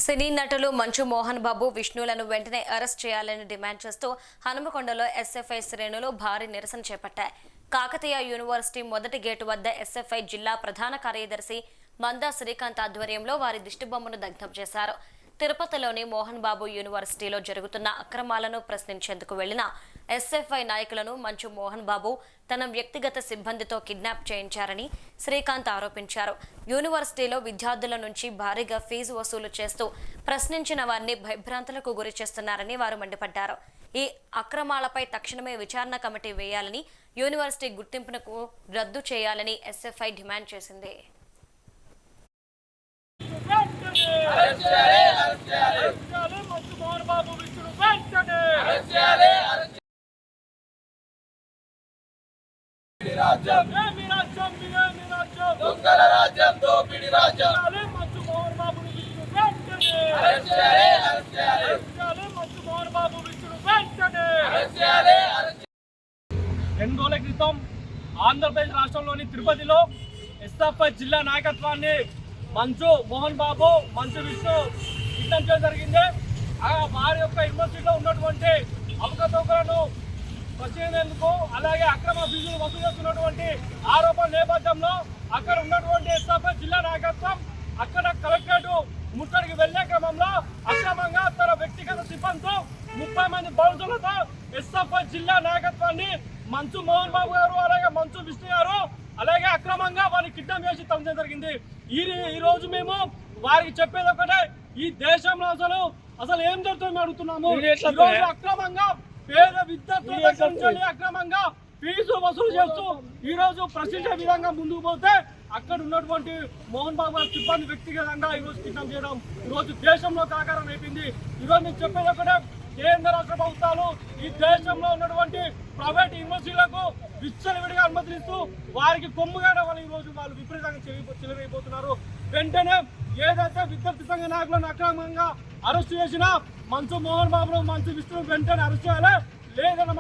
సినీ నటులు మంచు మోహన్ బాబు విష్ణులను వెంటనే అరెస్ట్ చేయాలని డిమాండ్ చేస్తూ హనుమకొండలో ఎస్ఎఫ్ఐ శ్రేణులు భారీ నిరసన చేపట్టాయి. కాకతీయ యూనివర్సిటీ మొదటి గేటు వద్ద ఎస్ఎఫ్ఐ జిల్లా ప్రధాన కార్యదర్శి మందా శ్రీకాంత్ ఆధ్వర్యంలో వారి దిష్టిబొమ్మను దగ్ధం చేశారు. తిరుపతిలోని మోహన్ బాబు యూనివర్సిటీలో జరుగుతున్న అక్రమాలను ప్రశ్నించేందుకు వెళ్లిన ఎస్ఎఫ్ఐ నాయకులను మంచు మోహన్ బాబు తన వ్యక్తిగత సిబ్బందితో కిడ్నాప్ చేయించారని శ్రీకాంత్ ఆరోపించారు. యూనివర్సిటీలో విద్యార్థుల నుంచి భారీగా ఫీజు వసూలు చేస్తూ ప్రశ్నించిన వారిని భయభ్రాంతులకు గురి చేస్తున్నారని వారు మండిపడ్డారు. ఈ అక్రమాలపై తక్షణమే విచారణ కమిటీ వేయాలని, యూనివర్సిటీ గుర్తింపునకు రద్దు చేయాలని ఎస్ఎఫ్ఐ డిమాండ్ చేసింది. రెండు రోజుల క్రితం ఆంధ్రప్రదేశ్ రాష్ట్రంలోని తిరుపతిలో ఎస్ఎఫ్ఐ జిల్లా నాయకత్వాన్ని మంచు మోహన్ బాబు, మంచు విష్ణు కిడ్నాప్ చేయడం జరిగింది. వారి యొక్క యూనివర్సిటీలో ఉన్నటువంటి అవకతవకలను ప్రశ్నించేందుకు, అలాగే అక్రమ ఫీజులు వసూలు చేస్తున్నటువంటి ఆరోపణ నేపథ్యంలో అక్కడ ఉన్నటువంటి ఎస్ఎఫ్ఐ జిల్లా నాయకత్వం అక్కడ కలెక్టరేట్ ముట్టడికి వెళ్లే క్రమంలో అక్రమంగా తన వ్యక్తిగత సిబ్బందితో 30 మంది బౌన్సర్లతో ఎస్ఎఫ్ఐ జిల్లా నాయకత్వాన్ని మంచు మోహన్ బాబు గారు, అలాగే మంచు విష్ణు గారు, అలాగే అక్రమంగా వారిని కిడ్నాప్ చేసి తరలించడం జరిగింది. ఈ రోజు మేము వారికి చెప్పేది ఒకటే, ఈ దేశంలో అసలు ఏం జరుగుతుందని అడుగుతున్నాము. ఈ రోజు అక్రమంగా పేద విద్యార్థుల దగ్గర నుంచి అక్రమంగా ఫీజు వసూలు చేస్తూ ఈ రోజు ప్రశ్నించే విధంగా ముందుకు పోతే అక్కడ ఉన్నటువంటి మోహన్ బాబు గారి సిబ్బంది వ్యక్తిగతంగా ఈ రోజు కిడ్నాప్ చేయడం ఈ రోజు దేశంలో కాకారం అయిపోయింది. ఈ రోజు నేను చెప్పేది ఒకటే, కేంద్ర రాష్ట్ర ప్రభుత్వాలు ఈ దేశంలో ఉన్నటువంటి ప్రైవేట్ యూనివర్సిటీలకు విచ్చలవిడిగా అనుమతిస్తూ వారికి కొమ్ముగానే ఈ రోజు వాళ్ళు విపరీతంగా చెలరైపోతున్నారు. వెంటనే ఏదైతే విద్యార్థి సంఘ నాయకులను అక్రమంగా అరెస్ట్ చేసినా మంచు మోహన్ బాబును, మంచు విష్ణును వెంటనే అరెస్ట్ చేయాలి. లేదన్న